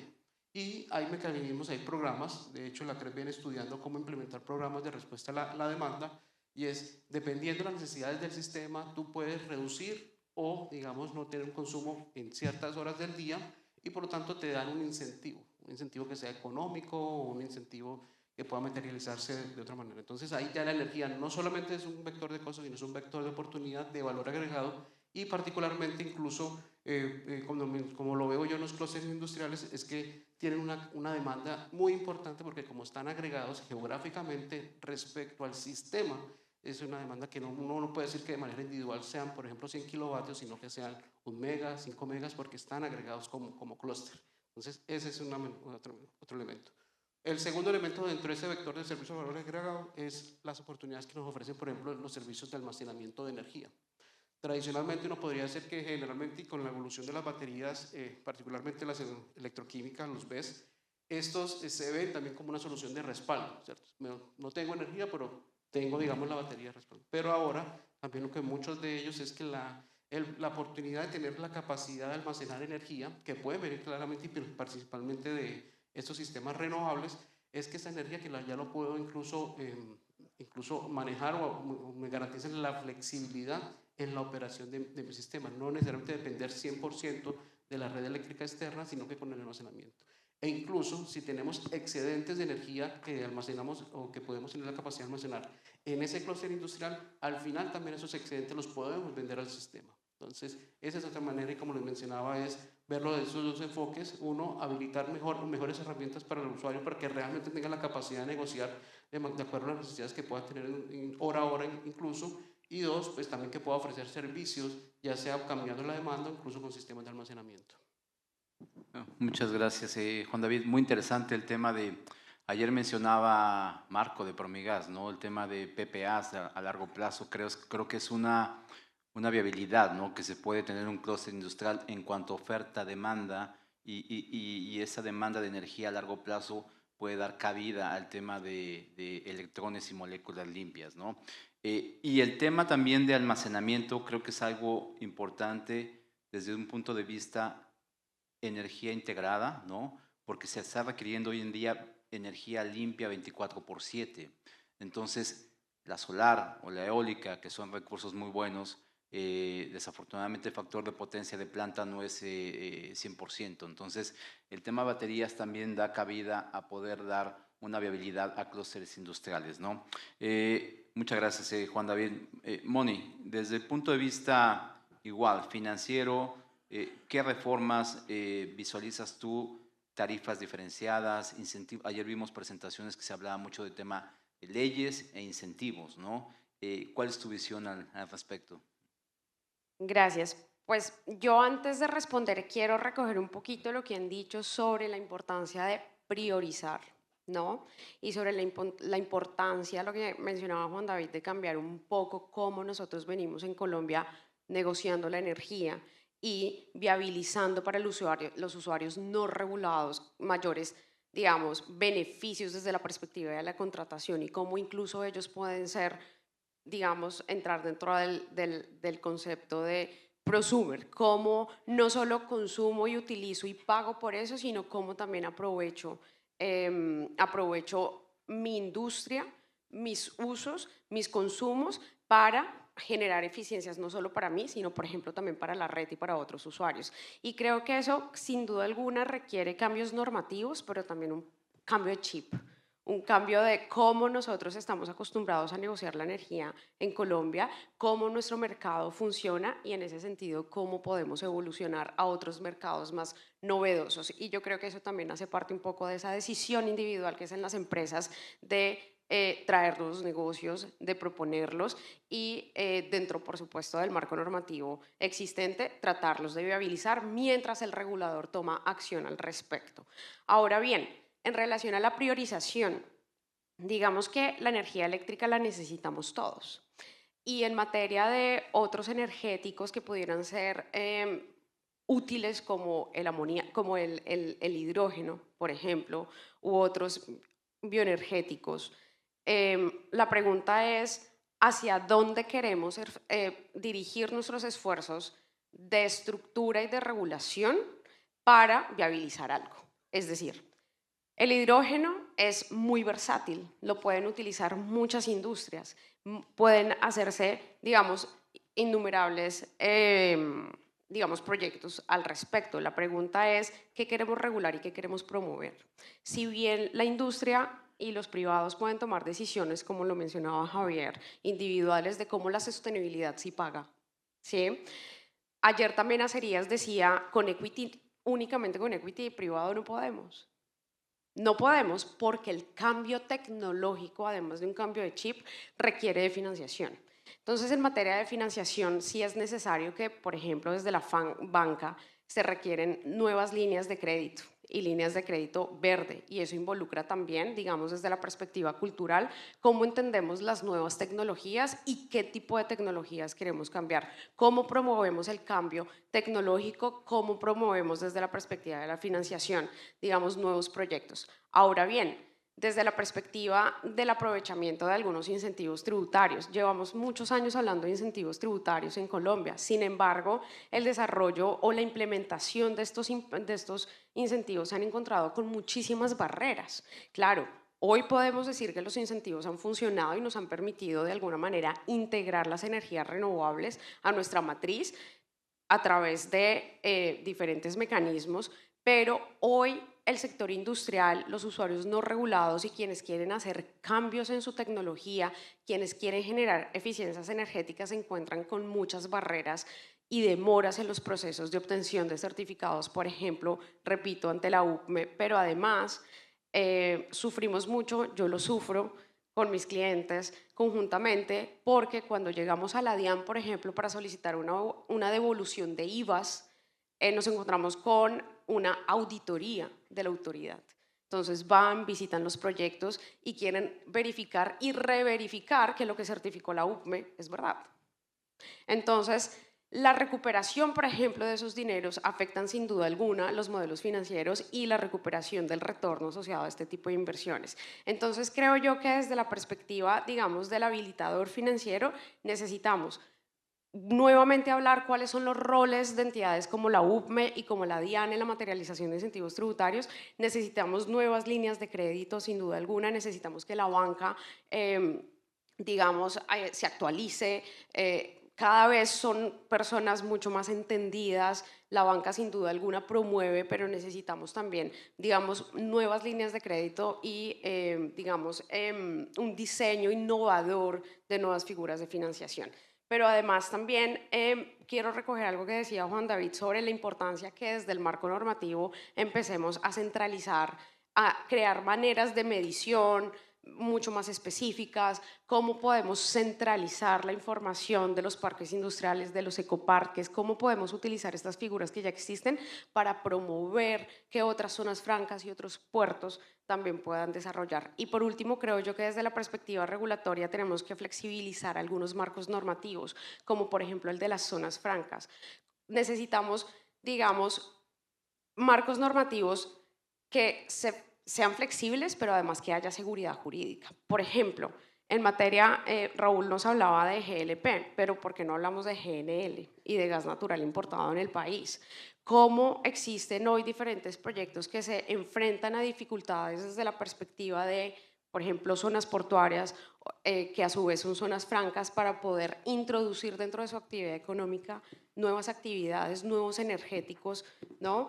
Y hay mecanismos, hay programas, de hecho la CREP viene estudiando cómo implementar programas de respuesta a la demanda, y es, dependiendo de las necesidades del sistema, tú puedes reducir o, digamos, no tener un consumo en ciertas horas del día, y por lo tanto te dan un incentivo que sea económico o un incentivo que pueda materializarse de otra manera. Entonces ahí ya la energía no solamente es un vector de costo, sino es un vector de oportunidad, de valor agregado, y particularmente incluso, como lo veo yo en los clústeres industriales, es que tienen una demanda muy importante, porque como están agregados geográficamente respecto al sistema, es una demanda que uno no puede decir que de manera individual sean, por ejemplo, 100 kilovatios, sino que sean 1 mega, 5 megas, porque están agregados como clúster. Entonces, ese es otro elemento. El segundo elemento dentro de ese vector de servicio de valor agregado es las oportunidades que nos ofrecen, por ejemplo, los servicios de almacenamiento de energía. Tradicionalmente uno podría decir que generalmente, con la evolución de las baterías, particularmente las electroquímicas, los BESS, estos se ven también como una solución de respaldo, ¿cierto? No tengo energía, pero tengo, digamos, la batería de respaldo. Pero ahora, también lo que muchos de ellos es que la oportunidad de tener la capacidad de almacenar energía, que puede venir claramente y principalmente de estos sistemas renovables, es que esa energía que ya lo puedo incluso manejar o me garantizan la flexibilidad en la operación de mi sistema, no necesariamente depender 100% de la red eléctrica externa, sino que con el almacenamiento. E incluso si tenemos excedentes de energía que almacenamos o que podemos tener la capacidad de almacenar en ese clúster industrial, al final también esos excedentes los podemos vender al sistema. Entonces, esa es otra manera y como les mencionaba es verlo de esos dos enfoques. Uno, habilitar mejores herramientas para el usuario para que realmente tenga la capacidad de negociar de acuerdo a las necesidades que pueda tener hora a hora incluso. Y dos, pues también que pueda ofrecer servicios, ya sea cambiando la demanda o incluso con sistemas de almacenamiento. Muchas gracias, Juan David. Muy interesante el tema de, ayer mencionaba Marco de Promigas, ¿no? El tema de PPAs a largo plazo. Creo que es una viabilidad, ¿no? Que se puede tener un clúster industrial en cuanto a oferta-demanda y esa demanda de energía a largo plazo puede dar cabida al tema de electrones y moléculas limpias, ¿no? Y el tema también de almacenamiento creo que es algo importante desde un punto de vista energía integrada, ¿no? Porque se está requiriendo hoy en día energía limpia 24/7. Entonces, la solar o la eólica, que son recursos muy buenos, desafortunadamente el factor de potencia de planta no es 100%. Entonces, el tema baterías también da cabida a poder dar una viabilidad a clústeres industriales, ¿no? Muchas gracias, Juan David. Moni, desde el punto de vista igual, financiero, ¿qué reformas visualizas tú? Tarifas diferenciadas, incentivos. Ayer vimos presentaciones que se hablaba mucho del tema de leyes e incentivos, ¿no? ¿Cuál es tu visión al respecto? Gracias. Pues yo antes de responder quiero recoger un poquito lo que han dicho sobre la importancia de priorizar, ¿no? Y sobre la importancia, lo que mencionaba Juan David, de cambiar un poco cómo nosotros venimos en Colombia negociando la energía y viabilizando para los usuarios no regulados mayores, digamos, beneficios desde la perspectiva de la contratación y cómo incluso ellos pueden ser, digamos, entrar dentro del concepto de prosumer, cómo no solo consumo y utilizo y pago por eso, sino cómo también aprovecho mi industria, mis usos, mis consumos para generar eficiencias no solo para mí, sino por ejemplo también para la red y para otros usuarios. Y creo que eso sin duda alguna requiere cambios normativos, pero también un cambio de chip, un cambio de cómo nosotros estamos acostumbrados a negociar la energía en Colombia, cómo nuestro mercado funciona y en ese sentido cómo podemos evolucionar a otros mercados más novedosos. Y yo creo que eso también hace parte un poco de esa decisión individual que es en las empresas de traer los negocios, de proponerlos y dentro, por supuesto, del marco normativo existente, tratarlos de viabilizar mientras el regulador toma acción al respecto. Ahora bien, en relación a la priorización, digamos que la energía eléctrica la necesitamos todos. Y en materia de otros energéticos que pudieran ser útiles como el hidrógeno, por ejemplo, u otros bioenergéticos, la pregunta es hacia dónde queremos dirigir nuestros esfuerzos de estructura y de regulación para viabilizar algo. Es decir, el hidrógeno es muy versátil, lo pueden utilizar muchas industrias, pueden hacerse, digamos, innumerables digamos, proyectos al respecto. La pregunta es, ¿qué queremos regular y qué queremos promover? Si bien la industria y los privados pueden tomar decisiones, como lo mencionaba Javier, individuales de cómo la sostenibilidad sí paga, ¿sí? Ayer también Acerías decía, únicamente con equity privado no podemos. No podemos porque el cambio tecnológico, además de un cambio de chip, requiere de financiación. Entonces, en materia de financiación, sí es necesario que, por ejemplo, desde la banca se requieren nuevas líneas de crédito y líneas de crédito verde. Y eso involucra también, digamos, desde la perspectiva cultural, cómo entendemos las nuevas tecnologías y qué tipo de tecnologías queremos cambiar, cómo promovemos el cambio tecnológico, cómo promovemos desde la perspectiva de la financiación, digamos, nuevos proyectos. Ahora bien, desde la perspectiva del aprovechamiento de algunos incentivos tributarios. Llevamos muchos años hablando de incentivos tributarios en Colombia. Sin embargo, el desarrollo o la implementación de estos incentivos se han encontrado con muchísimas barreras. Claro, hoy podemos decir que los incentivos han funcionado y nos han permitido de alguna manera integrar las energías renovables a nuestra matriz a través de diferentes mecanismos, pero hoy el sector industrial, los usuarios no regulados y quienes quieren hacer cambios en su tecnología, quienes quieren generar eficiencias energéticas se encuentran con muchas barreras y demoras en los procesos de obtención de certificados, por ejemplo, repito, ante la UCME, pero además sufrimos mucho, yo lo sufro con mis clientes conjuntamente, porque cuando llegamos a la DIAN, por ejemplo, para solicitar una devolución de IVAs, nos encontramos con una auditoría de la autoridad. Entonces van, visitan los proyectos y quieren verificar y reverificar que lo que certificó la UCME es verdad. Entonces, la recuperación, por ejemplo, de esos dineros afectan sin duda alguna los modelos financieros y la recuperación del retorno asociado a este tipo de inversiones. Entonces, creo yo que desde la perspectiva, digamos, del habilitador financiero, necesitamos nuevamente hablar cuáles son los roles de entidades como la UCME y como la DIAN en la materialización de incentivos tributarios. Necesitamos nuevas líneas de crédito, sin duda alguna. Necesitamos que la banca, digamos, se actualice. Cada vez son personas mucho más entendidas. La banca sin duda alguna promueve, pero necesitamos también, digamos, nuevas líneas de crédito y, digamos, un diseño innovador de nuevas figuras de financiación. Pero además también quiero recoger algo que decía Juan David sobre la importancia que desde el marco normativo empecemos a centralizar, a crear maneras de medición mucho más específicas, cómo podemos centralizar la información de los parques industriales, de los ecoparques, cómo podemos utilizar estas figuras que ya existen para promover que otras zonas francas y otros puertos también puedan desarrollar. Y por último, creo yo que desde la perspectiva regulatoria tenemos que flexibilizar algunos marcos normativos, como por ejemplo el de las zonas francas. Necesitamos, digamos, marcos normativos que sean flexibles, pero además que haya seguridad jurídica. Por ejemplo, en materia, Raúl nos hablaba de GLP, pero ¿por qué no hablamos de GNL y de gas natural importado en el país? ¿Cómo existen hoy diferentes proyectos que se enfrentan a dificultades desde la perspectiva de, por ejemplo, zonas portuarias, que a su vez son zonas francas, para poder introducir dentro de su actividad económica nuevas actividades, nuevos energéticos, ¿no?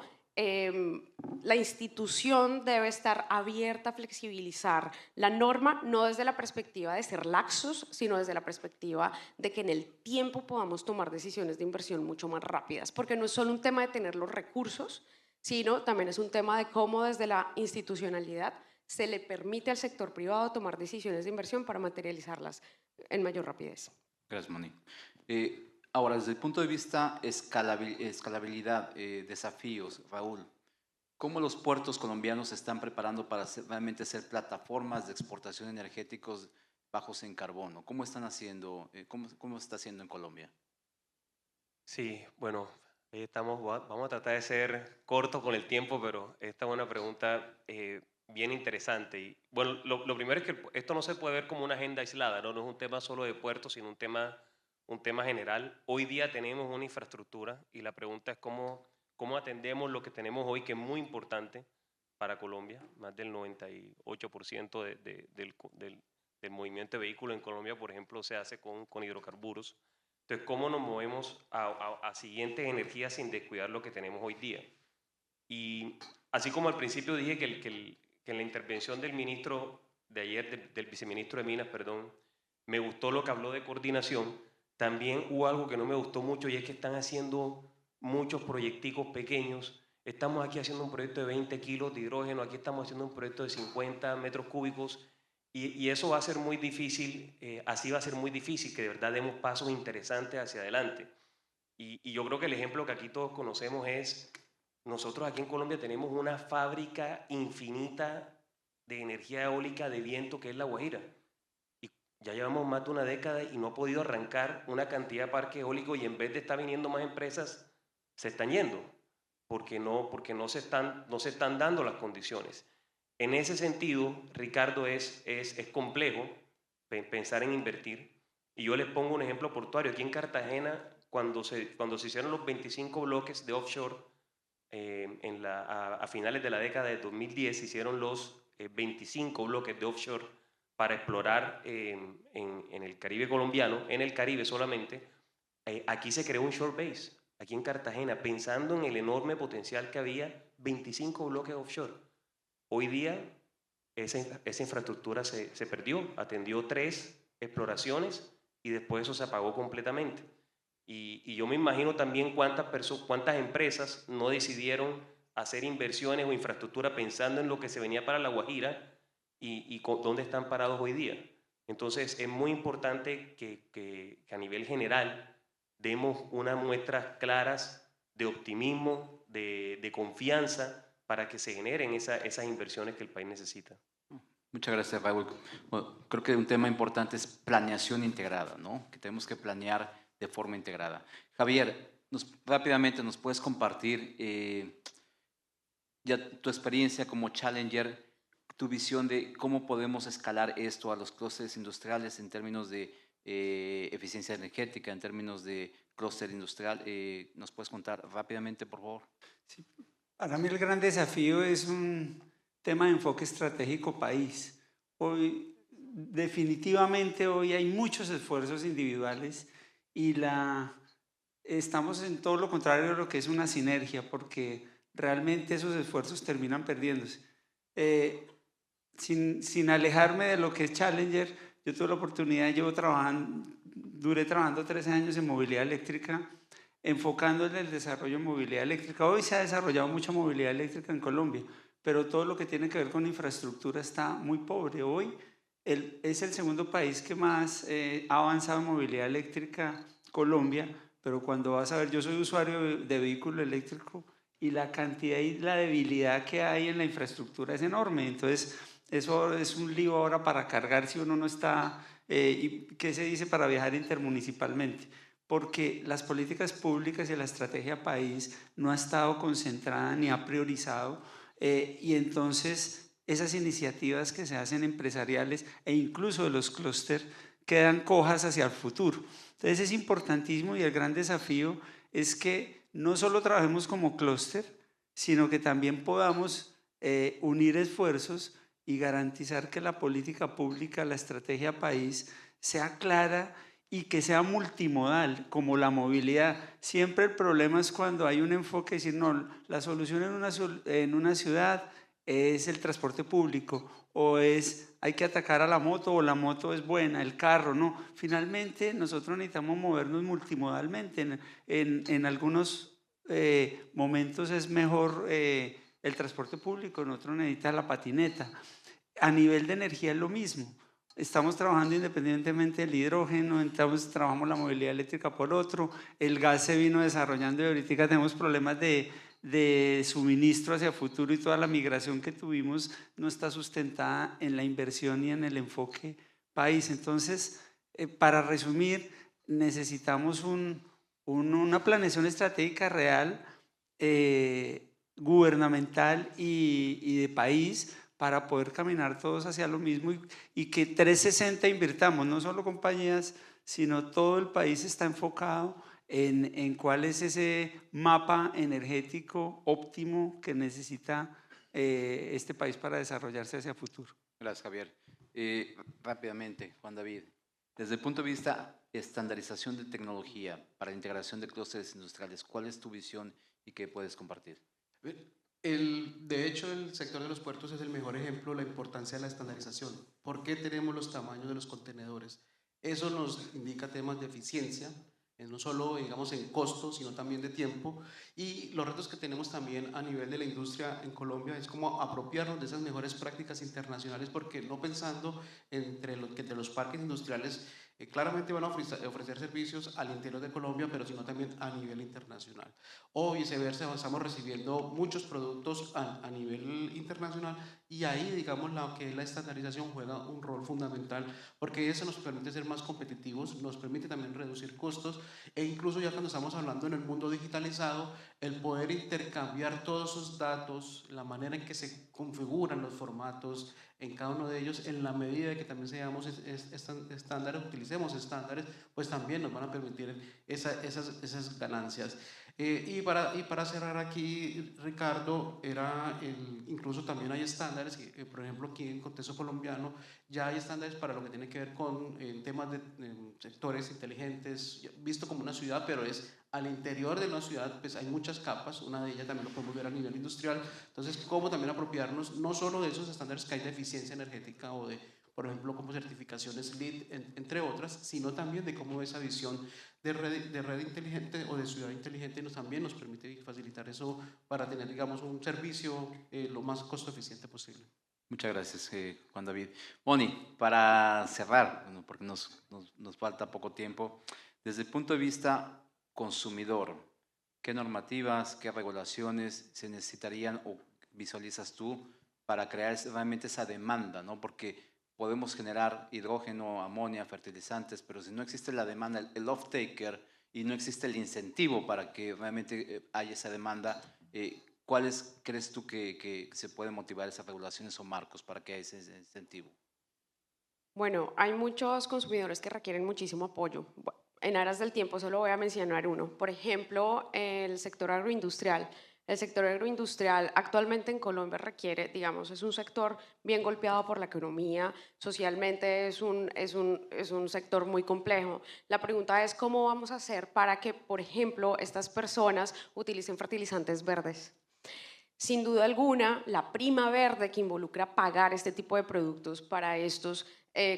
La institución debe estar abierta a flexibilizar la norma, no desde la perspectiva de ser laxos, sino desde la perspectiva de que en el tiempo podamos tomar decisiones de inversión mucho más rápidas, porque no es solo un tema de tener los recursos, sino también es un tema de cómo desde la institucionalidad se le permite al sector privado tomar decisiones de inversión para materializarlas en mayor rapidez. Gracias, Moni. Ahora, desde el punto de vista escalabilidad, desafíos, Raúl, ¿cómo los puertos colombianos se están preparando para realmente ser plataformas de exportación de energéticos bajos en carbono? ¿Cómo están haciendo, cómo se está haciendo en Colombia? Sí, bueno, vamos a tratar de ser cortos con el tiempo, pero esta es una pregunta bien interesante. Y bueno, lo primero es que esto no se puede ver como una agenda aislada, ¿no? No es un tema solo de puertos, sino un tema general. Hoy día tenemos una infraestructura y la pregunta es cómo atendemos lo que tenemos hoy, que es muy importante para Colombia. Más del 98% del movimiento de vehículos en Colombia, por ejemplo, se hace con hidrocarburos. Entonces, ¿cómo nos movemos a siguientes energías sin descuidar lo que tenemos hoy día? Y así como al principio dije que en la intervención del ministro de ayer, del viceministro de Minas, perdón, me gustó lo que habló de coordinación, también hubo algo que no me gustó mucho y es que están haciendo muchos proyecticos pequeños. Estamos aquí haciendo un proyecto de 20 kilos de hidrógeno, aquí estamos haciendo un proyecto de 50 metros cúbicos Y eso va a ser muy difícil, así va a ser muy difícil que de verdad demos pasos interesantes hacia adelante. Y yo creo que el ejemplo que aquí todos conocemos es, nosotros aquí en Colombia tenemos una fábrica infinita de energía eólica de viento que es La Guajira. Y ya llevamos más de una década y no ha podido arrancar una cantidad de parques eólicos, y en vez de estar viniendo más empresas, se están yendo, porque no se están dando las condiciones. En ese sentido, Ricardo, es complejo pensar en invertir. Y yo les pongo un ejemplo portuario. Aquí en Cartagena, cuando se hicieron los 25 bloques de offshore, a finales de la década de 2010, se hicieron los 25 bloques de offshore para explorar en el Caribe colombiano, en el Caribe solamente. Aquí se creó un shore base, aquí en Cartagena, pensando en el enorme potencial que había, 25 bloques offshore. Hoy día esa infraestructura se perdió, atendió 3 exploraciones y después eso se apagó completamente. Y yo me imagino también cuántas empresas no decidieron hacer inversiones o infraestructura pensando en lo que se venía para La Guajira y dónde están parados hoy día. Entonces es muy importante que a nivel general demos unas muestras claras de optimismo, de confianza, para que se generen esas inversiones que el país necesita. Muchas gracias, Raúl. Bueno, creo que un tema importante es planeación integrada, ¿no? Que tenemos que planear de forma integrada. Javier, rápidamente nos puedes compartir ya tu experiencia como challenger, tu visión de cómo podemos escalar esto a los clústeres industriales en términos de eficiencia energética, en términos de clúster industrial. ¿Nos puedes contar rápidamente, por favor? Sí. Para mí el gran desafío es un tema de enfoque estratégico país. Hoy, definitivamente hoy hay muchos esfuerzos individuales y estamos en todo lo contrario de lo que es una sinergia, porque realmente esos esfuerzos terminan perdiéndose. Sin alejarme de lo que es Challenger, yo tuve la oportunidad, duré trabajando 13 años en movilidad eléctrica, enfocando en el desarrollo de movilidad eléctrica. Hoy se ha desarrollado mucha movilidad eléctrica en Colombia, pero todo lo que tiene que ver con infraestructura está muy pobre. Hoy es el segundo país que más ha avanzado en movilidad eléctrica, Colombia, pero cuando vas a ver, yo soy usuario de vehículo eléctrico y la cantidad y la debilidad que hay en la infraestructura es enorme. Entonces, eso es un lío ahora para cargar si uno no está, ¿y qué se dice para viajar intermunicipalmente? Porque las políticas públicas y la estrategia país no ha estado concentrada ni ha priorizado, y entonces esas iniciativas que se hacen empresariales e incluso de los clústeres quedan cojas hacia el futuro. Entonces es importantísimo, y el gran desafío es que no solo trabajemos como clúster, sino que también podamos unir esfuerzos y garantizar que la política pública, la estrategia país sea clara y que sea multimodal, como la movilidad. Siempre el problema es cuando hay un enfoque de decir, no, la solución en una ciudad es el transporte público, o hay que atacar a la moto, o la moto es buena, el carro, no. Finalmente nosotros necesitamos movernos multimodalmente. En algunos momentos es mejor el transporte público, en otros necesita la patineta. A nivel de energía es lo mismo. Estamos trabajando independientemente del hidrógeno, trabajamos la movilidad eléctrica por otro, el gas se vino desarrollando y ahorita tenemos problemas de suministro hacia futuro, y toda la migración que tuvimos no está sustentada en la inversión y en el enfoque país. Entonces, para resumir, necesitamos una planeación estratégica real, gubernamental y de país, para poder caminar todos hacia lo mismo, y que 360 invirtamos, no solo compañías, sino todo el país está enfocado en cuál es ese mapa energético óptimo que necesita este país para desarrollarse hacia el futuro. Gracias, Javier. Rápidamente, Juan David, desde el punto de vista de estandarización de tecnología para la integración de clústeres industriales, ¿cuál es tu visión y qué puedes compartir? De hecho, el sector de los puertos es el mejor ejemplo de la importancia de la estandarización. ¿Por qué tenemos los tamaños de los contenedores? Eso nos indica temas de eficiencia no solo, digamos, en costos, sino también de tiempo. Y los retos que tenemos también a nivel de la industria en Colombia es como apropiarnos de esas mejores prácticas internacionales, porque no pensando entre los parques industriales, claramente van a ofrecer servicios al interior de Colombia, pero sino también a nivel internacional. O viceversa, estamos recibiendo muchos productos a nivel internacional, y ahí, digamos, lo que es la estandarización juega un rol fundamental, porque eso nos permite ser más competitivos, nos permite también reducir costos, e incluso ya cuando estamos hablando en el mundo digitalizado, el poder intercambiar todos esos datos, la manera en que se configuran los formatos en cada uno de ellos, en la medida de que también seamos estándares, utilicemos estándares, pues también nos van a permitir esas ganancias. Y para cerrar aquí, Ricardo, incluso también hay estándares, por ejemplo, aquí en contexto colombiano, ya hay estándares para lo que tiene que ver con temas de sectores inteligentes, visto como una ciudad, pero es al interior de una ciudad, pues hay muchas capas, una de ellas también lo podemos ver a nivel industrial. Entonces, cómo también apropiarnos no solo de esos estándares que hay de eficiencia energética o de, por ejemplo, como certificaciones LEED, entre otras, sino también de cómo esa visión de red inteligente o de ciudad inteligente también nos permite facilitar eso para tener, digamos, un servicio lo más costo eficiente posible. Muchas gracias, Juan David. Moni, para cerrar, bueno, porque nos falta poco tiempo, desde el punto de vista consumidor, ¿qué normativas, qué regulaciones se necesitarían o visualizas tú para crear realmente esa demanda, ¿no? Porque podemos generar hidrógeno, amonia, fertilizantes, pero si no existe la demanda, el off-taker, y no existe el incentivo para que realmente haya esa demanda, ¿cuáles crees tú que se pueden motivar esas regulaciones o marcos para que haya ese incentivo? Bueno, hay muchos consumidores que requieren muchísimo apoyo. En aras del tiempo solo voy a mencionar uno. Por ejemplo, el sector agroindustrial. El sector agroindustrial actualmente en Colombia requiere, digamos, es un sector bien golpeado por la economía, socialmente es un sector muy complejo. La pregunta es cómo vamos a hacer para que, por ejemplo, estas personas utilicen fertilizantes verdes. Sin duda alguna, la prima verde que involucra pagar este tipo de productos para estos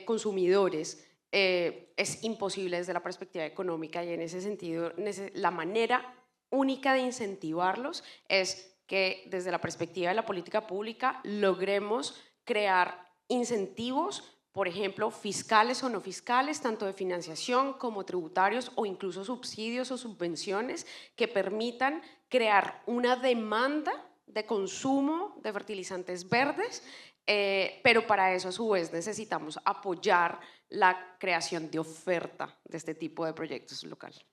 consumidores es imposible desde la perspectiva económica, y en ese sentido la manera única de incentivarlos es que desde la perspectiva de la política pública logremos crear incentivos, por ejemplo, fiscales o no fiscales, tanto de financiación como tributarios, o incluso subsidios o subvenciones que permitan crear una demanda de consumo de fertilizantes verdes, pero para eso a su vez necesitamos apoyar la creación de oferta de este tipo de proyectos locales.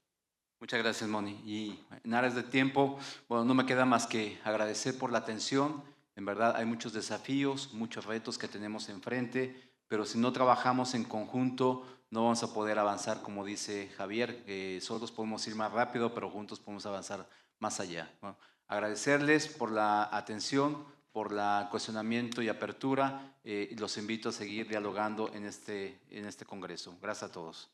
Muchas gracias, Moni. Y en aras de tiempo, bueno, no me queda más que agradecer por la atención. En verdad hay muchos desafíos, muchos retos que tenemos enfrente, pero si no trabajamos en conjunto no vamos a poder avanzar, como dice Javier, que solos podemos ir más rápido, pero juntos podemos avanzar más allá. Bueno, agradecerles por la atención, por el cuestionamiento y apertura, y los invito a seguir dialogando en este congreso. Gracias a todos.